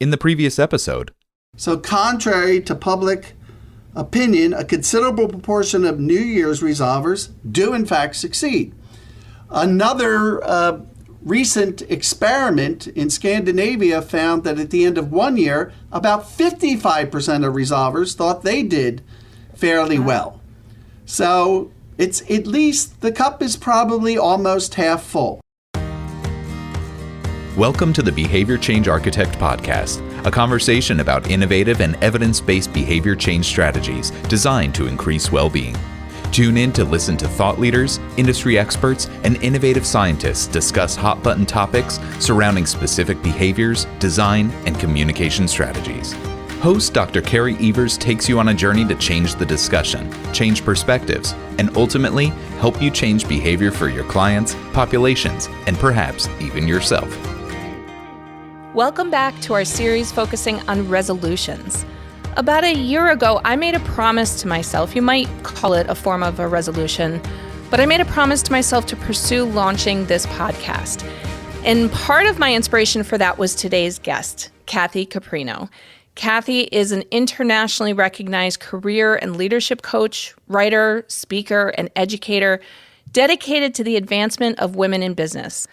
In the previous episode, so contrary to public opinion, a considerable proportion of New Year's resolvers do in fact succeed. Another recent experiment in Scandinavia found that at the end of 1 year, about 55% of resolvers thought they did fairly well. So it's at least the cup is probably almost half full. welcome to the Behavior Change Architect podcast, a conversation about innovative and evidence-based behavior change strategies designed to increase well-being. Tune in to listen to thought leaders, industry experts, and innovative scientists discuss hot-button topics surrounding specific behaviors, design, and communication strategies. Host Dr. Carrie Evers takes you on a journey to change the discussion, change perspectives, and ultimately help you change behavior for your clients, populations, and perhaps even yourself. Welcome back to our series focusing on resolutions. About a year ago, I made a promise to myself. You might call it a form of a resolution, but I made a promise to myself to pursue launching this podcast. And part of my inspiration for that was today's guest, Kathy Caprino. Kathy is an internationally recognized career and leadership coach, writer, speaker, and educator dedicated to the advancement of women in business.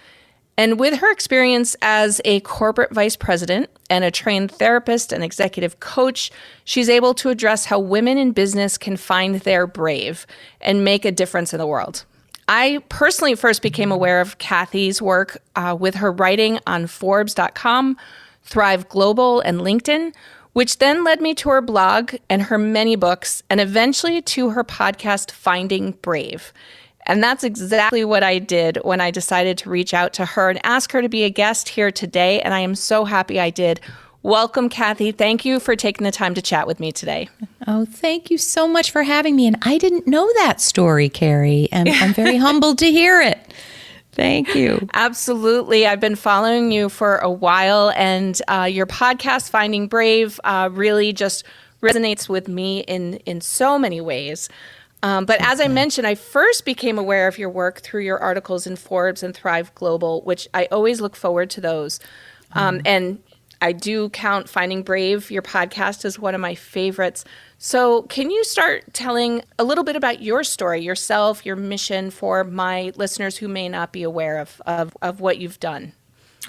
And with her experience as a corporate vice president and a trained therapist and executive coach, she's able to address how women in business can find their brave and make a difference in the world. I personally first became aware of Kathy's work with her writing on Forbes.com, Thrive Global, and LinkedIn, which then led me to her blog and her many books, and eventually to her podcast, Finding Brave. And that's exactly what I did when I decided to reach out to her and ask her to be a guest here today. And I am so happy I did. Welcome, Kathy. Thank you for taking the time to chat with me today. Oh, thank you so much for having me. And I didn't know that story, Carrie. And I'm very humbled to hear it. Thank you. Absolutely. I've been following you for a while, and your podcast, Finding Brave, really just resonates with me in so many ways. But as I mentioned, I first became aware of your work through your articles in Forbes and Thrive Global, which I always look forward to those. And I do count Finding Brave, your podcast, as one of my favorites. So can you start telling a little bit about your story, yourself, your mission for my listeners who may not be aware of what you've done?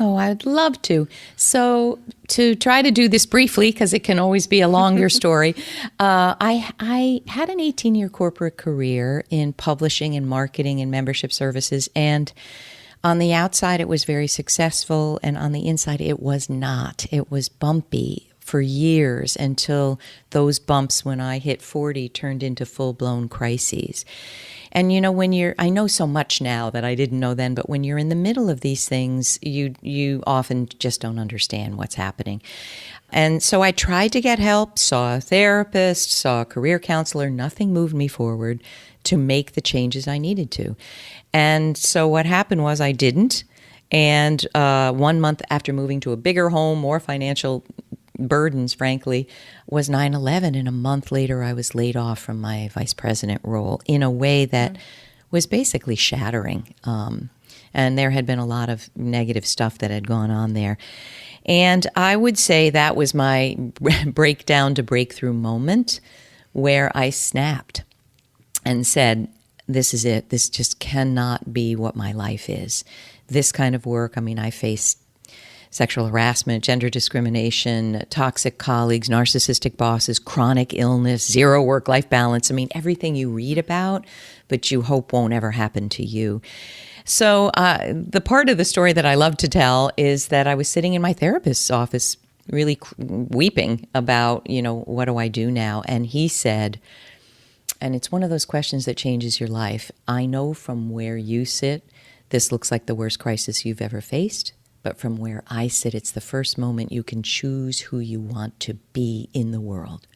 Oh, I'd love to. So to try to do this briefly, because it can always be a longer story, I had an 18-year corporate career in publishing and marketing and membership services. And on the outside, it was very successful. And on the inside, it was not. It was bumpy for years until those bumps when I hit 40 turned into full-blown crises. And, you know, I know so much now that I didn't know then, but when you're in the middle of these things, you often just don't understand what's happening. And so I tried to get help, saw a therapist, saw a career counselor. Nothing moved me forward to make the changes I needed to. And so what happened was I didn't. And 1 month after moving to a bigger home, more financial burdens, frankly, was 9/11. And a month later, I was laid off from my vice president role in a way that was basically shattering. And there had been a lot of negative stuff that had gone on there. And I would say that was my breakdown to breakthrough moment where I snapped and said, this is it. This just cannot be what my life is. This kind of work, I mean, I faced sexual harassment, gender discrimination, toxic colleagues, narcissistic bosses, chronic illness, zero work-life balance. I mean, everything you read about, but you hope won't ever happen to you. So the part of the story that I love to tell is that I was sitting in my therapist's office really weeping about, you know, what do I do now? And he said, and it's one of those questions that changes your life, I know from where you sit, this looks like the worst crisis you've ever faced. But from where I sit, it's the first moment you can choose who you want to be in the world.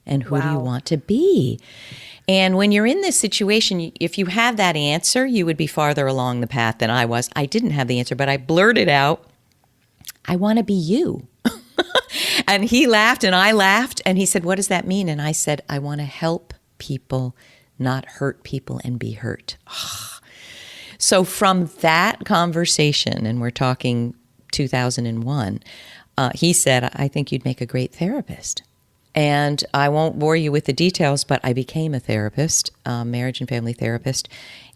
And who do you want to be? And when you're in this situation, if you have that answer, you would be farther along the path than I was. I didn't have the answer, but I blurted out, I want to be you. And he laughed and I laughed. And he said, what does that mean? And I said, I want to help people, not hurt people and be hurt. So from that conversation, and we're talking 2001, he said, I think you'd make a great therapist. And I won't bore you with the details, but I became a therapist, marriage and family therapist.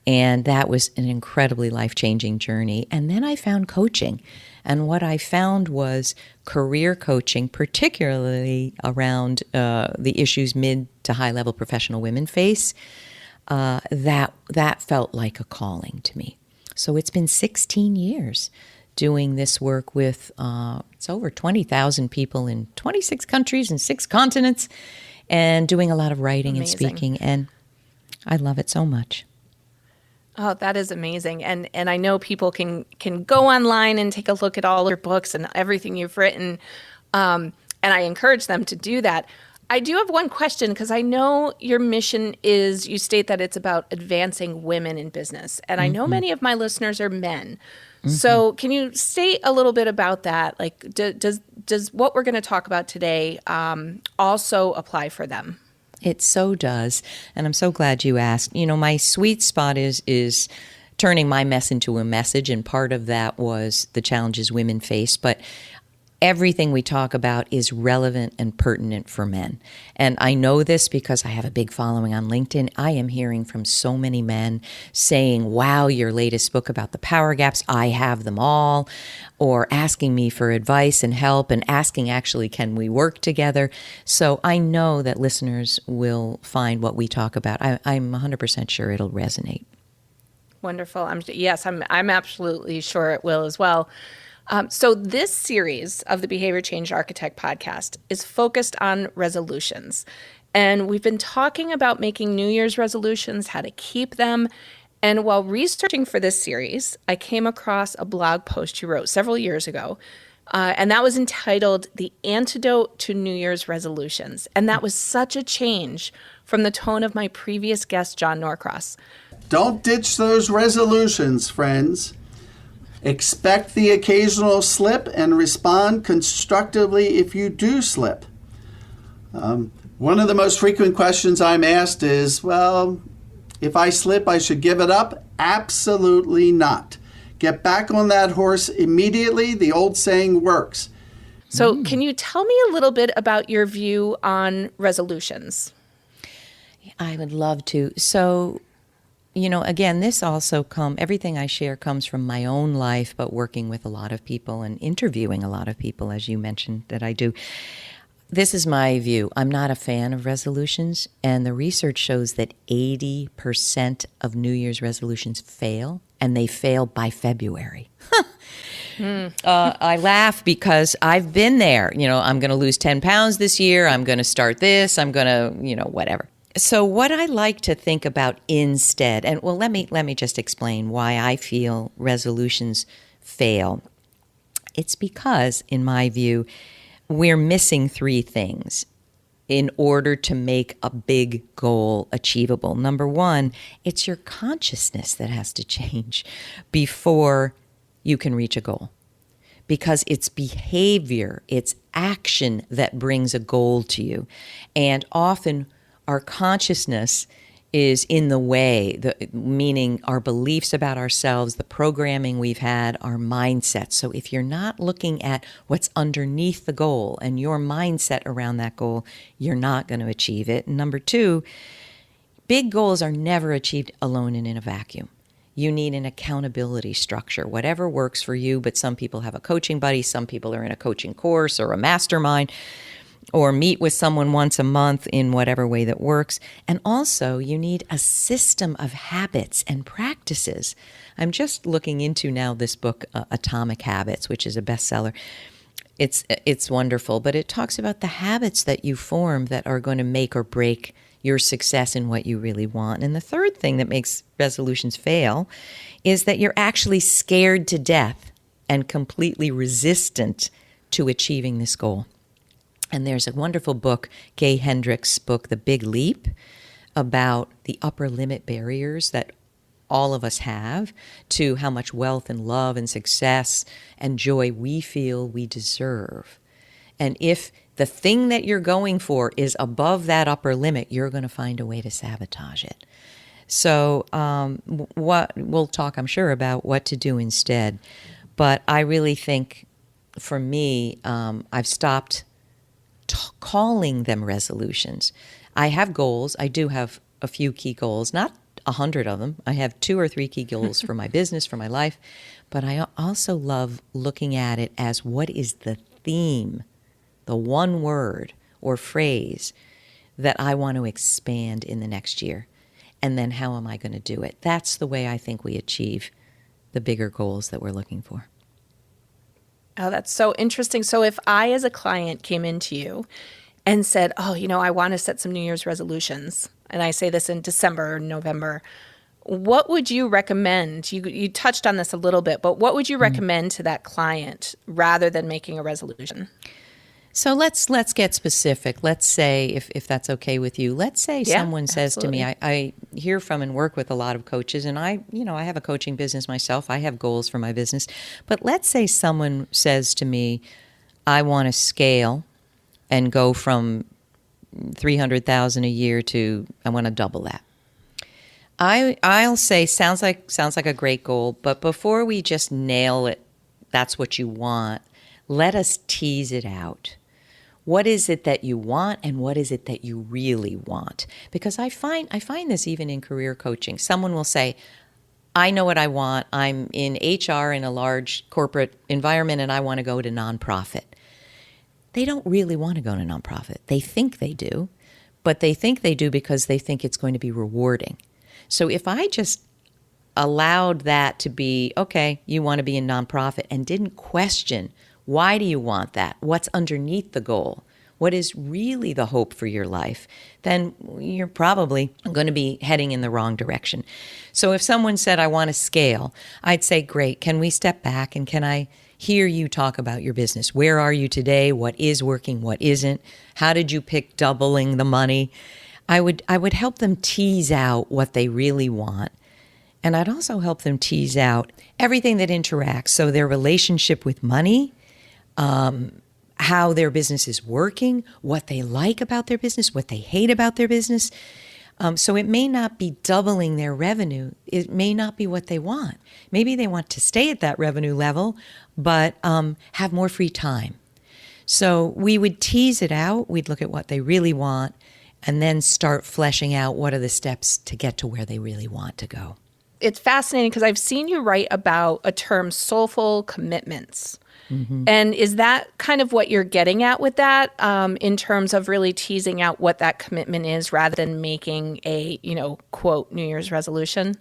And that was an incredibly life-changing journey. And then I found coaching. And what I found was career coaching, particularly around the issues mid to high-level professional women face. That felt like a calling to me. So it's been 16 years doing this work with it's over 20,000 people in 26 countries and 6 continents, and doing a lot of writing and speaking. And I love it so much. Oh, that is amazing. And I know people can go online and take a look at all your books and everything you've written. And I encourage them to do that. I do have one question, because I know your mission is, you state that it's about advancing women in business. And I know many of my listeners are men. So can you state a little bit about that? Like, does what we're going to talk about today also apply for them? It so does, and I'm so glad you asked. You know, my sweet spot is turning my mess into a message, and part of that was the challenges women face, but everything we talk about is relevant and pertinent for men. And I know this because I have a big following on LinkedIn. I am hearing from so many men saying, wow, your latest book about the power gaps, I have them all, or asking me for advice and help, and asking, actually, can we work together? So I know that listeners will find what we talk about. I'm 100% sure it'll resonate. Wonderful. I'm absolutely sure it will as well. So this series of the Behavior Change Architect podcast is focused on resolutions. And we've been talking about making New Year's resolutions, how to keep them. And while researching for this series, I came across a blog post you wrote several years ago. And that was entitled The Antidote to New Year's Resolutions. And that was such a change from the tone of my previous guest, John Norcross. Don't ditch those resolutions, friends. Expect the occasional slip and respond constructively if you do slip. One of the most frequent questions I'm asked is, well, if I slip, I should give it up? Absolutely not. Get back on that horse immediately. The old saying works. So can you tell me a little bit about your view on resolutions? I would love to. So, you know, again, everything I share comes from my own life, but working with a lot of people and interviewing a lot of people, as you mentioned that I do. This is my view. I'm not a fan of resolutions, and the research shows that 80% of New Year's resolutions fail, and they fail by February. I laugh because I've been there. You know, I'm going to lose 10 pounds this year. I'm going to start this. I'm going to, whatever. So what I like to think about instead, and well, let me just explain why I feel resolutions fail. It's because, in my view, we're missing 3 things in order to make a big goal achievable. Number 1, it's your consciousness that has to change before you can reach a goal. Because it's behavior, it's action that brings a goal to you. And often our consciousness is in the way, meaning our beliefs about ourselves, the programming we've had, our mindset. So if you're not looking at what's underneath the goal and your mindset around that goal, you're not going to achieve it. And number 2, big goals are never achieved alone and in a vacuum. You need an accountability structure, whatever works for you, but some people have a coaching buddy, some people are in a coaching course or a mastermind, or meet with someone once a month in whatever way that works. And also, you need a system of habits and practices. I'm just looking into now this book, Atomic Habits, which is a bestseller. It's wonderful, but it talks about the habits that you form that are going to make or break your success in what you really want. And the third thing that makes resolutions fail is that you're actually scared to death and completely resistant to achieving this goal. And there's a wonderful book, Gay Hendricks' book, The Big Leap, about the upper limit barriers that all of us have to how much wealth and love and success and joy we feel we deserve. And if the thing that you're going for is above that upper limit, you're going to find a way to sabotage it. So what we'll talk, I'm sure, about what to do instead. But I really think for me, I've stopped calling them resolutions. I have goals. I do have a few key goals, not 100 of them. I have 2 or 3 key goals for my business, for my life. But I also love looking at it as what is the theme, the one word or phrase that I want to expand in the next year. And then how am I going to do it? That's the way I think we achieve the bigger goals that we're looking for. Oh, that's so interesting. So if I, as a client, came into you and said, oh, I want to set some New Year's resolutions, and I say this in December or November, what would you recommend? You touched on this a little bit, but what would you recommend to that client rather than making a resolution? So let's get specific. Let's say, if that's okay with you, let's say someone says to me, I hear from and work with a lot of coaches, and I have a coaching business myself. I have goals for my business. But let's say someone says to me, I want to scale and go from $300,000 a year to I want to double that. I'll say sounds like a great goal, but before we just nail it, that's what you want, let us tease it out. What is it that you want, and what is it that you really want? Because I find this even in career coaching. Someone will say, I know what I want. I'm in HR in a large corporate environment, and I want to go to nonprofit. They don't really want to go to nonprofit. They think they do, but they think they do because they think it's going to be rewarding. So if I just allowed that to be, okay, you want to be in nonprofit, and didn't question, why do you want that? What's underneath the goal? What is really the hope for your life? Then you're probably going to be heading in the wrong direction. So if someone said, I want to scale, I'd say, great, can we step back and can I hear you talk about your business? Where are you today? What is working? What isn't? How did you pick doubling the money? I would help them tease out what they really want. And I'd also help them tease out everything that interacts. So their relationship with money, how their business is working, what they like about their business, what they hate about their business. So it may not be doubling their revenue. It may not be what they want. Maybe they want to stay at that revenue level, but have more free time. So we would tease it out. We'd look at what they really want and then start fleshing out what are the steps to get to where they really want to go. It's fascinating because I've seen you write about a term, soulful commitments. Mm-hmm. And is that kind of what you're getting at with that, in terms of really teasing out what that commitment is rather than making a, quote, New Year's resolution?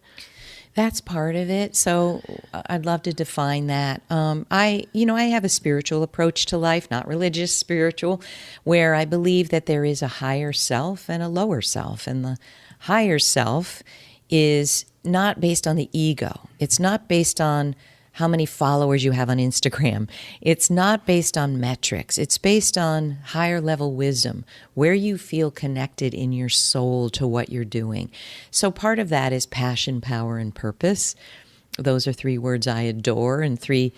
That's part of it. So I'd love to define that. I have a spiritual approach to life, not religious, spiritual, where I believe that there is a higher self and a lower self. And the higher self is not based on the ego. It's not based on how many followers you have on Instagram. It's not based on metrics. It's based on higher level wisdom, where you feel connected in your soul to what you're doing. So part of that is passion, power, and purpose. Those are 3 words I adore and 3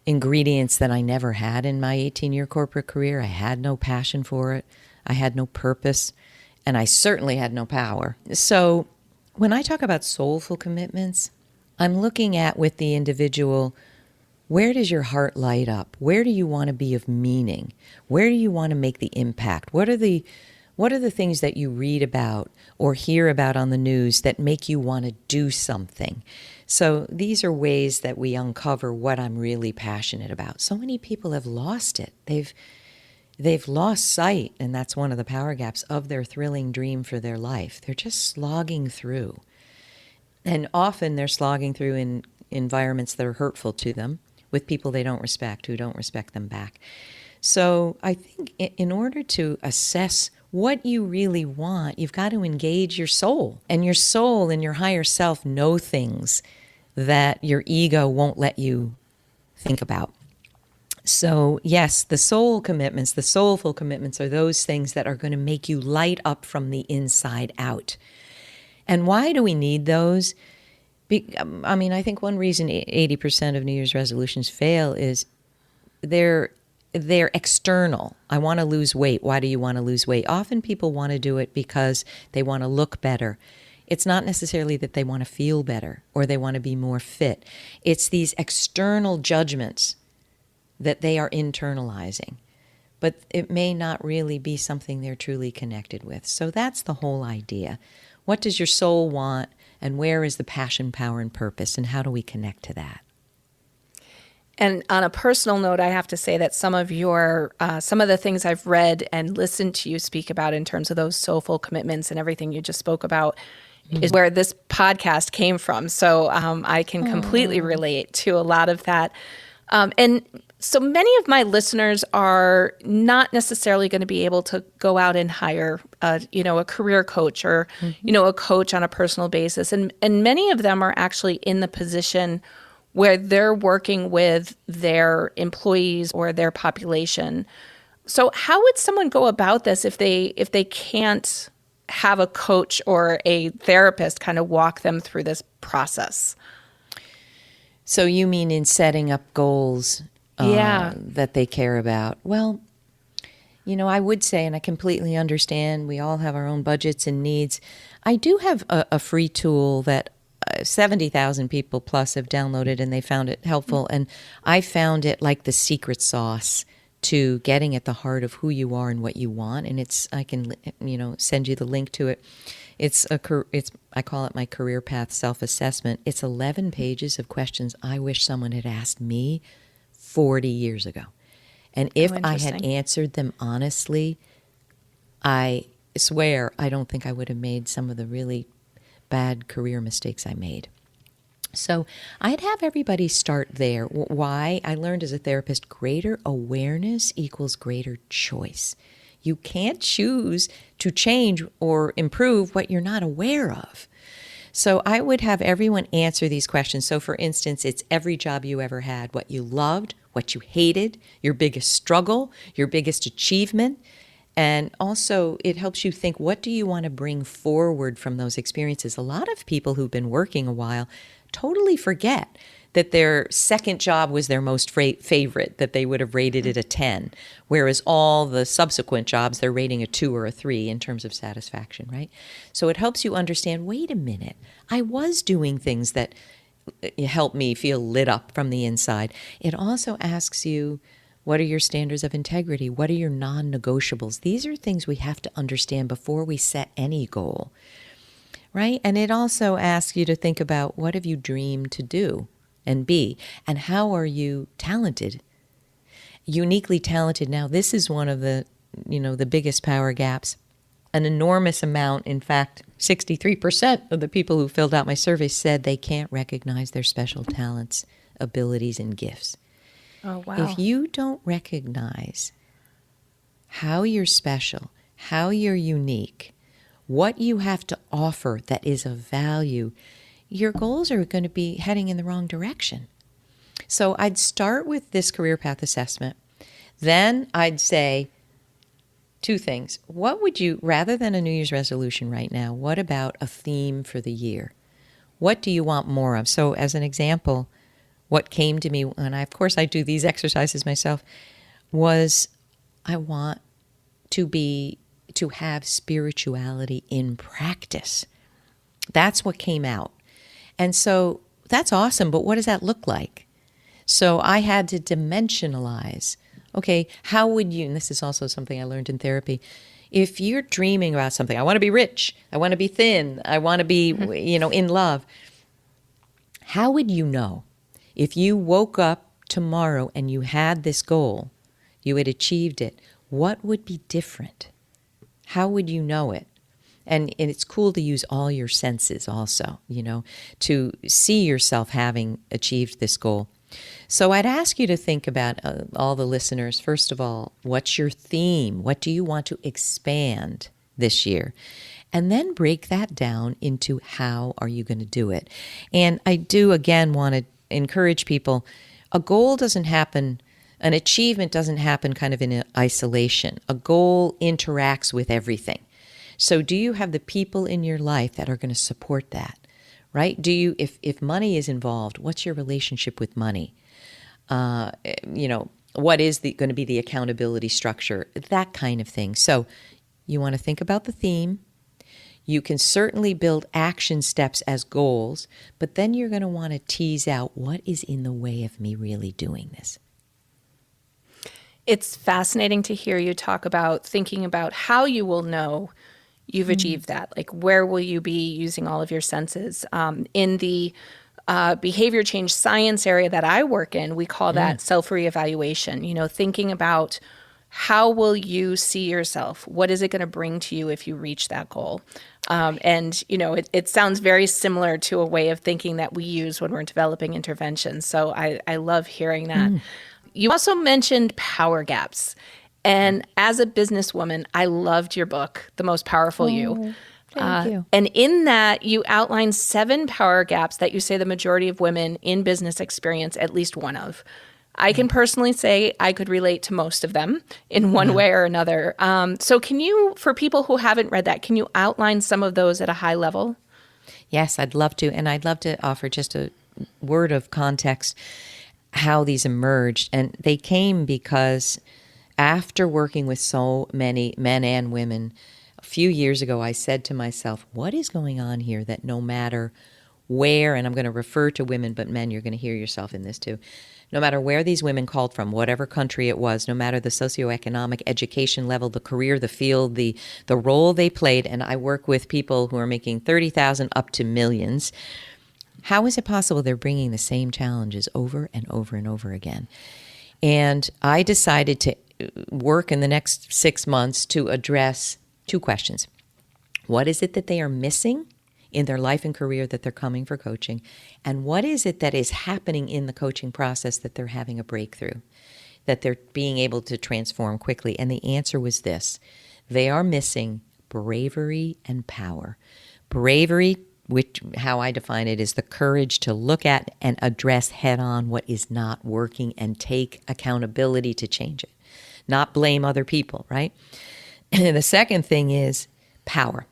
ingredients that I never had in my 18-year corporate career. I had no passion for it. I had no purpose, and I certainly had no power. So when I talk about soulful commitments, I'm looking at with the individual, where does your heart light up? Where do you want to be of meaning? Where do you want to make the impact? What are the things that you read about or hear about on the news that make you want to do something? So these are ways that we uncover what I'm really passionate about. So many people have lost it. They've lost sight, and that's one of the power gaps, of their thrilling dream for their life. They're just slogging through. And often they're slogging through in environments that are hurtful to them, with people they don't respect, who don't respect them back. So I think in order to assess what you really want, you've got to engage your soul. And your soul and your higher self know things that your ego won't let you think about. So yes, the soul commitments, the soulful commitments are those things that are going to make you light up from the inside out. And why do we need those? I think one reason 80% of New Year's resolutions fail is they're external. I want to lose weight. Why do you want to lose weight? Often people want to do it because they want to look better. It's not necessarily that they want to feel better or they want to be more fit. It's these external judgments that they are internalizing, but it may not really be something they're truly connected with. So that's the whole idea. What does your soul want, and where is the passion, power, and purpose, and how do we connect to that? And on a personal note, I have to say that some of the things I've read and listened to you speak about in terms of those soulful commitments and everything you just spoke about is where this podcast came from. So I can completely relate to a lot of that. And so many of my listeners are not necessarily going to be able to go out and hire, a career coach or, a coach on a personal basis. And many of them are actually in the position where they're working with their employees or their population. So how would someone go about this if they can't have a coach or a therapist kind of walk them through this process? So you mean in setting up goals that they care about? Well, I would say, and I completely understand, we all have our own budgets and needs. I do have a free tool that 70,000 people plus have downloaded, and they found it helpful. And I found it like the secret sauce to getting at the heart of who you are and what you want. And I can send you the link to it. I call it my career path self-assessment. It's 11 pages of questions I wish someone had asked me 40 years ago. And if I had answered them honestly, I swear I don't think I would have made some of the really bad career mistakes I made. So I'd have everybody start there. Why? I learned as a therapist, greater awareness equals greater choice. You can't choose to change or improve what you're not aware of. So I would have everyone answer these questions. So for instance, it's every job you ever had, what you loved, what you hated, your biggest struggle, your biggest achievement. And also, it helps you think, what do you want to bring forward from those experiences? A lot of people who've been working a while totally forget that their second job was their most favorite, that they would have rated it a 10, whereas all the subsequent jobs, they're rating a 2 or a 3 in terms of satisfaction, right? So it helps you understand, wait a minute, I was doing things that helped me feel lit up from the inside. It also asks you, what are your standards of integrity? What are your non-negotiables? These are things we have to understand before we set any goal, right? And it also asks you to think about, what have you dreamed to do and be? And how are you talented? Uniquely talented. Now, this is one of the biggest power gaps. An enormous amount, in fact, 63% of the people who filled out my survey said they can't recognize their special talents, abilities, and gifts. Oh, wow. If you don't recognize how you're special, how you're unique, what you have to offer that is of value, your goals are going to be heading in the wrong direction. So I'd start with this career path assessment. Then I'd say 2 things. What would you, rather than a New Year's resolution right now, what about a theme for the year? What do you want more of? So as an example, what came to me, and of course I do these exercises myself, was I want to have spirituality in practice. That's what came out. And so that's awesome, but what does that look like? So I had to dimensionalize. Okay, how would you, and this is also something I learned in therapy, if you're dreaming about something, I want to be rich, I want to be thin, I want to be, in love, how would you know? If you woke up tomorrow and you had this goal, you had achieved it, what would be different? How would you know it? And it's cool to use all your senses also, to see yourself having achieved this goal. So I'd ask you to think about, all the listeners, first of all, what's your theme? What do you want to expand this year? And then break that down into how are you going to do it? And I do, again, want to encourage people, a goal doesn't happen, an achievement doesn't happen kind of in isolation. A goal interacts with everything. So do you have the people in your life that are going to support that, right? Do you, if money is involved, what's your relationship with money? What is going to be the accountability structure? That kind of thing. So you want to think about the theme. You can certainly build action steps as goals, but then you're going to want to tease out, what is in the way of me really doing this? It's fascinating to hear you talk about thinking about how you will know you've achieved that. Like, where will you be using all of your senses? In the behavior change science area that I work in, we call that self-reevaluation. You know, thinking about how will you see yourself? What is it going to bring to you if you reach that goal? And, you know, it sounds very similar to a way of thinking that we use when we're developing interventions. So I love hearing that. You also mentioned power gaps. And as a businesswoman, I loved your book, The Most Powerful You. Thank you. And in that, you outline 7 power gaps that you say the majority of women in business experience at least one of. I can personally say I could relate to most of them in one way or another. So can you, for people who haven't read that, can you outline some of those at a high level? Yes, I'd love to. And I'd love to offer just a word of context how these emerged. And they came because after working with so many men and women, a few years ago, I said to myself, what is going on here that no matter where, and I'm going to refer to women, but men, you're going to hear yourself in this too, no matter where these women called from, whatever country it was, no matter the socioeconomic education level, the career, the field, the role they played, and I work with people who are making 30,000 up to millions, how is it possible they're bringing the same challenges over and over and over again? And I decided to work in the next 6 months to address 2 questions. What is it that they are missing in their life and career that they're coming for coaching? And what is it that is happening in the coaching process that they're having a breakthrough, that they're being able to transform quickly? And the answer was this. They are missing bravery and power. Bravery, which how I define it, is the courage to look at and address head on what is not working and take accountability to change it, not blame other people, right? And the second thing is power.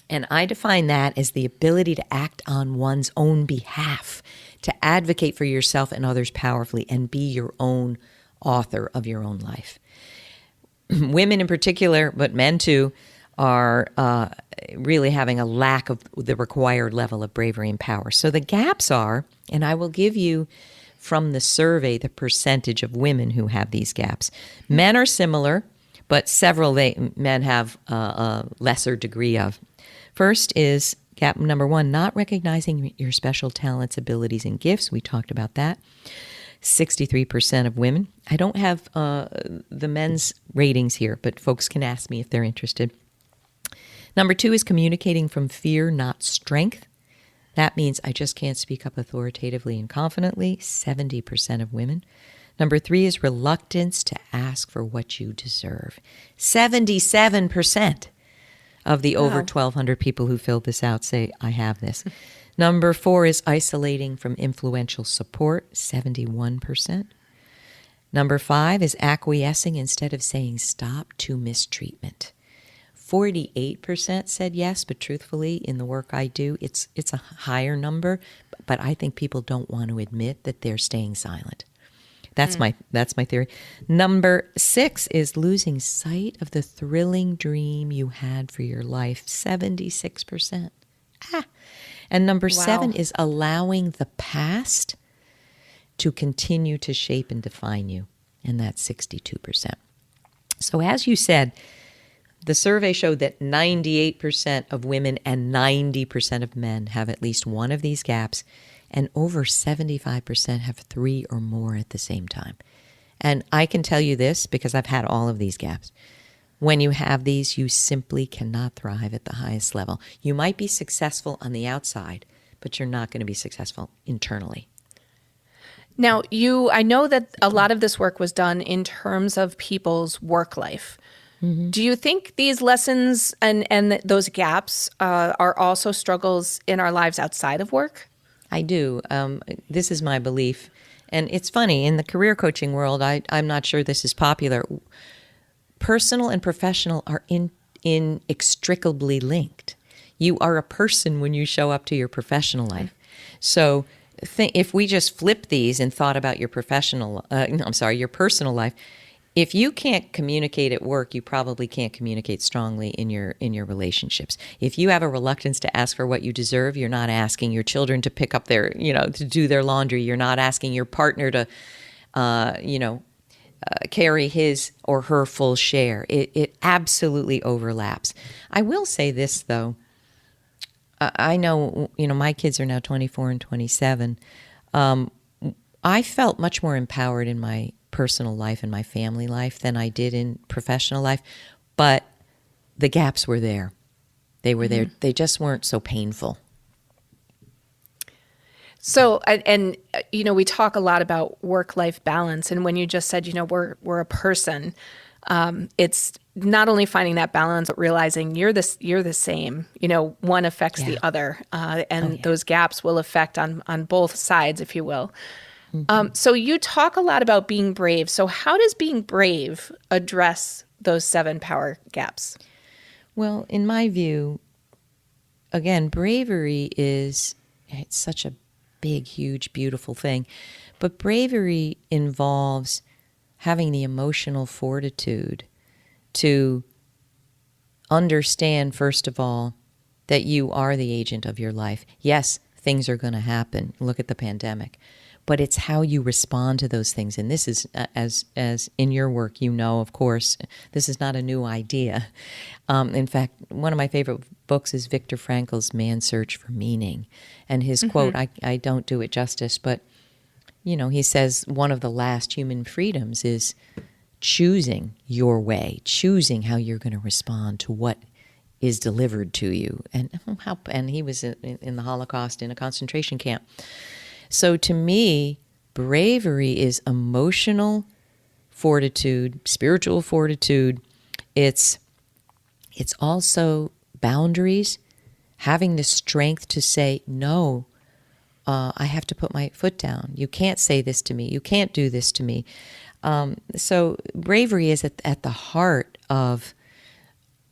And I define that as the ability to act on one's own behalf, to advocate for yourself and others powerfully and be your own author of your own life. Women in particular, but men too, are really having a lack of the required level of bravery and power. So the gaps are, and I will give you from the survey the percentage of women who have these gaps. Men are similar, but several men have a lesser degree of. First is gap number 1, not recognizing your special talents, abilities, and gifts. We talked about that. 63% of women. I don't have the men's ratings here, but folks can ask me if they're interested. Number 2 is communicating from fear, not strength. That means I just can't speak up authoritatively and confidently. 70% of women. Number 3 is reluctance to ask for what you deserve. 77% of the over 1,200 people who filled this out say, I have this. Number 4 is isolating from influential support, 71%. Number 5 is acquiescing instead of saying stop to mistreatment. 48% said yes, but truthfully, in the work I do, it's a higher number, but I think people don't want to admit that they're staying silent. That's my theory. Number 6 is losing sight of the thrilling dream you had for your life, 76%. And number 7 is allowing the past to continue to shape and define you, and that's 62%. So as you said, the survey showed that 98% of women and 90% of men have at least one of these gaps, and over 75% have 3 or more at the same time. And I can tell you this because I've had all of these gaps. When you have these, you simply cannot thrive at the highest level. You might be successful on the outside, but you're not going to be successful internally. Now, I know that a lot of this work was done in terms of people's work life. Mm-hmm. Do you think these lessons and those gaps are also struggles in our lives outside of work? I do. This is my belief. And it's funny, in the career coaching world, I'm not sure this is popular. Personal and professional are inextricably linked. You are a person when you show up to your professional life. So if we just flip these and thought about your your personal life, if you can't communicate at work, you probably can't communicate strongly in your relationships. If you have a reluctance to ask for what you deserve, you're not asking your children to pick up to do their laundry. You're not asking your partner to, carry his or her full share. It absolutely overlaps. I will say this, though. I know, my kids are now 24 and 27. I felt much more empowered in my personal life and my family life than I did in professional life, but the gaps were there. They were there. They just weren't so painful. So, and we talk a lot about work-life balance, and when you just said, we're a person, it's not only finding that balance, but realizing you're the same. One affects the other, and those gaps will affect on both sides, if you will. So you talk a lot about being brave. So how does being brave address those 7 power gaps? Well, in my view, again, bravery it's such a big, huge, beautiful thing. But bravery involves having the emotional fortitude to understand, first of all, that you are the agent of your life. Yes, things are going to happen. Look at the pandemic. But it's how you respond to those things. And this is, as in your work, of course, this is not a new idea. In fact, one of my favorite books is Viktor Frankl's Man's Search for Meaning. And his quote, I don't do it justice, but, he says one of the last human freedoms is choosing your way, choosing how you're going to respond to what is delivered to you. And he was in the Holocaust in a concentration camp. So to me, bravery is emotional fortitude, spiritual fortitude. It's also boundaries, having the strength to say, no, I have to put my foot down. You can't say this to me. You can't do this to me. So bravery is at the heart of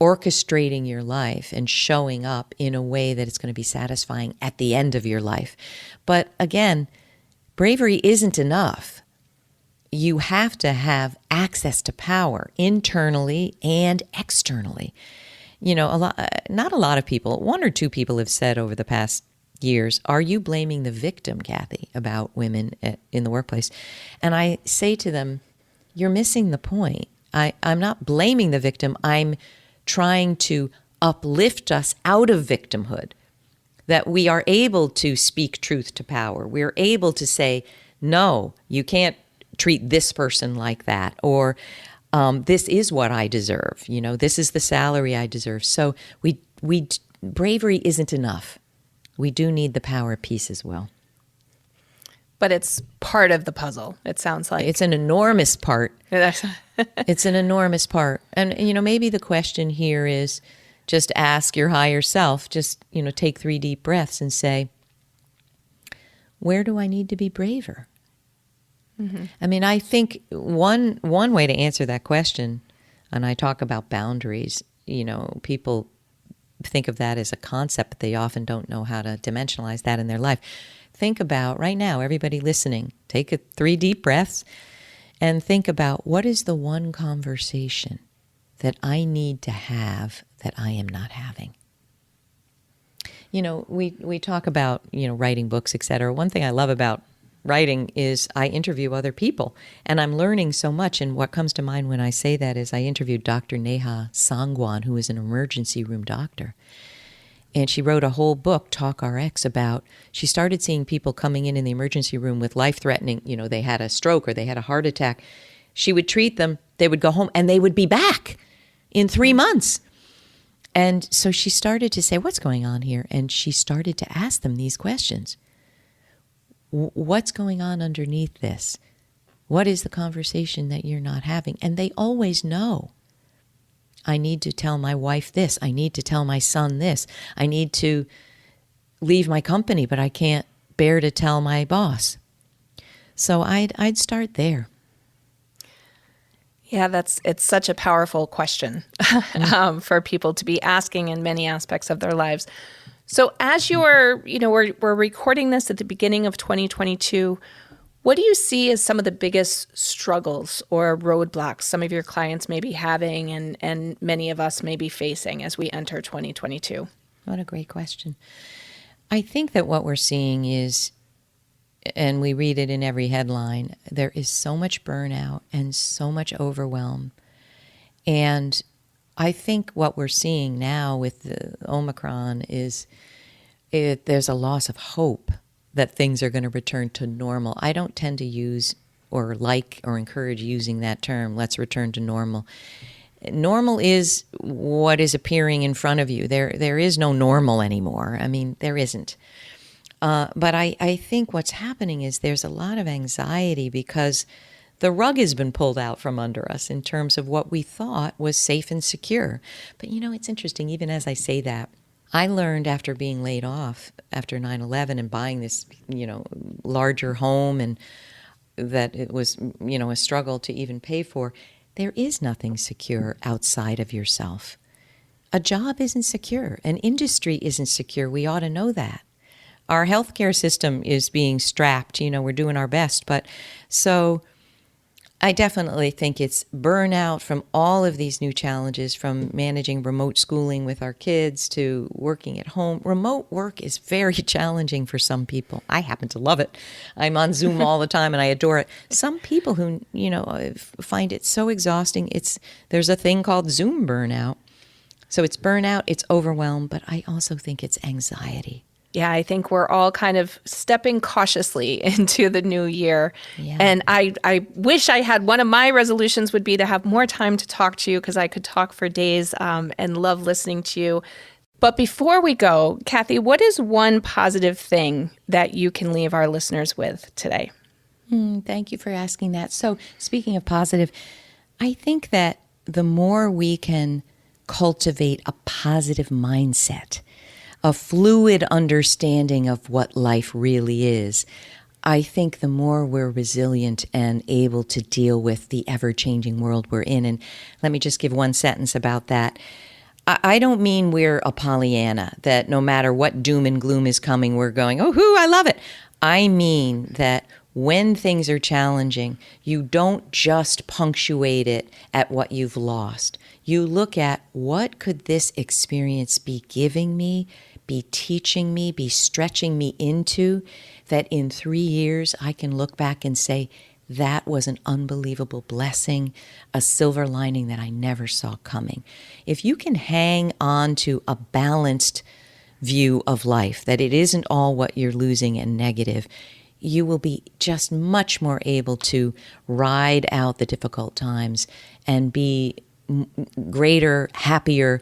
orchestrating your life and showing up in a way that it's going to be satisfying at the end of your life. But again, bravery isn't enough. You have to have access to power internally and externally. Not a lot of people, 1 or 2 people have said over the past years, are you blaming the victim, Kathy, about women in the workplace? And I say to them, you're missing the point. I'm not blaming the victim. I'm trying to uplift us out of victimhood, that we are able to speak truth to power. We are able to say, no, you can't treat this person like that, or this is what I deserve. This is the salary I deserve. So bravery isn't enough. We do need the power piece as well. But it's part of the puzzle, it sounds like. It's an enormous part. It's an enormous part. And, maybe the question here is just ask your higher self, just, take 3 deep breaths and say, where do I need to be braver? Mm-hmm. I mean, I think one way to answer that question, and I talk about boundaries, people think of that as a concept, but they often don't know how to dimensionalize that in their life. Think about, right now, everybody listening, take 3 deep breaths and think about, what is the one conversation that I need to have that I am not having? We talk about, writing books, et cetera. One thing I love about writing is I interview other people, and I'm learning so much. And what comes to mind when I say that is I interviewed Dr. Neha Sangwan, who is an emergency room doctor. And she wrote a whole book, Talk RX, about, she started seeing people coming in the emergency room with life-threatening, they had a stroke or they had a heart attack. She would treat them, they would go home, and they would be back in 3 months. And so she started to say, what's going on here? And she started to ask them these questions. What's going on underneath this? What is the conversation that you're not having? And they always know. I need to tell my wife this. I need to tell my son this. I need to leave my company, but I can't bear to tell my boss. So I'd start there. Yeah, it's such a powerful question for people to be asking in many aspects of their lives. So as you're, we're recording this at the beginning of 2022. What do you see as some of the biggest struggles or roadblocks some of your clients may be having and many of us may be facing as we enter 2022? What a great question. I think that what we're seeing is and we read it in every headline, there is so much burnout and so much overwhelm. And I think what we're seeing now with the Omicron is there's a loss of hope that things are going to return to normal. I don't tend to use or like or encourage using that term, let's return to normal. Normal is what is appearing in front of you. There is no normal anymore. I mean, there isn't. But I think what's happening is there's a lot of anxiety because the rug has been pulled out from under us in terms of what we thought was safe and secure. But, it's interesting, even as I say that, I learned after being laid off after 9/11 and buying this, larger home, and that it was, a struggle to even pay for, there is nothing secure outside of yourself. A job isn't secure. An industry isn't secure. We ought to know that. Our healthcare system is being strapped. We're doing our best. But so I definitely think it's burnout from all of these new challenges, from managing remote schooling with our kids to working at home. Remote work is very challenging for some people. I happen to love it. I'm on Zoom all the time and I adore it. Some people who, find it so exhausting, there's a thing called Zoom burnout. So it's burnout, it's overwhelm, but I also think it's anxiety. Yeah, I think we're all kind of stepping cautiously into the new year. Yeah. And I wish I had, one of my resolutions would be to have more time to talk to you, because I could talk for days and love listening to you. But before we go, Kathy, what is one positive thing that you can leave our listeners with today? Thank you for asking that. So speaking of positive, I think that the more we can cultivate a positive mindset, a fluid understanding of what life really is, I think the more we're resilient and able to deal with the ever-changing world we're in. And let me just give one sentence about that. I don't mean we're a Pollyanna, that no matter what doom and gloom is coming, we're going, oh, hoo, I love it. I mean that when things are challenging, you don't just punctuate it at what you've lost. You look at, what could this experience be giving me, be teaching me, be stretching me into, that in 3 years I can look back and say, that was an unbelievable blessing, a silver lining that I never saw coming. If you can hang on to a balanced view of life, that it isn't all what you're losing and negative, you will be just much more able to ride out the difficult times and be greater, happier,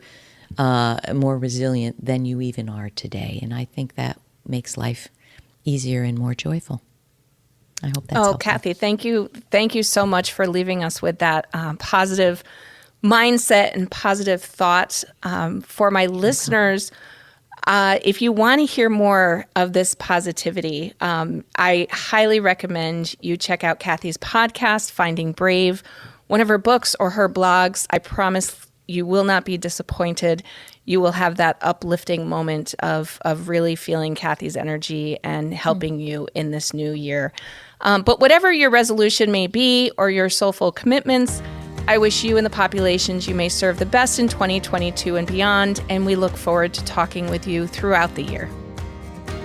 more resilient than you even are today. And I think that makes life easier and more joyful. I hope that's helpful. Kathy, thank you. Thank you so much for leaving us with that positive mindset and positive thoughts. For my listeners, if you want to hear more of this positivity, I highly recommend you check out Kathy's podcast, Finding Brave, one of her books or her blogs. I promise you will not be disappointed. You will have that uplifting moment of really feeling Kathy's energy and helping you in this new year. But whatever your resolution may be or your soulful commitments, I wish you and the populations you may serve the best in 2022 and beyond, and we look forward to talking with you throughout the year.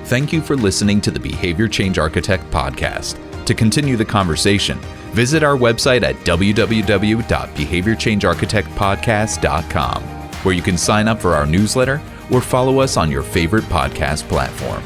Thank you for listening to the Behavior Change Architect podcast. To continue the conversation, visit our website at www.behaviorchangearchitectpodcast.com, where you can sign up for our newsletter or follow us on your favorite podcast platform.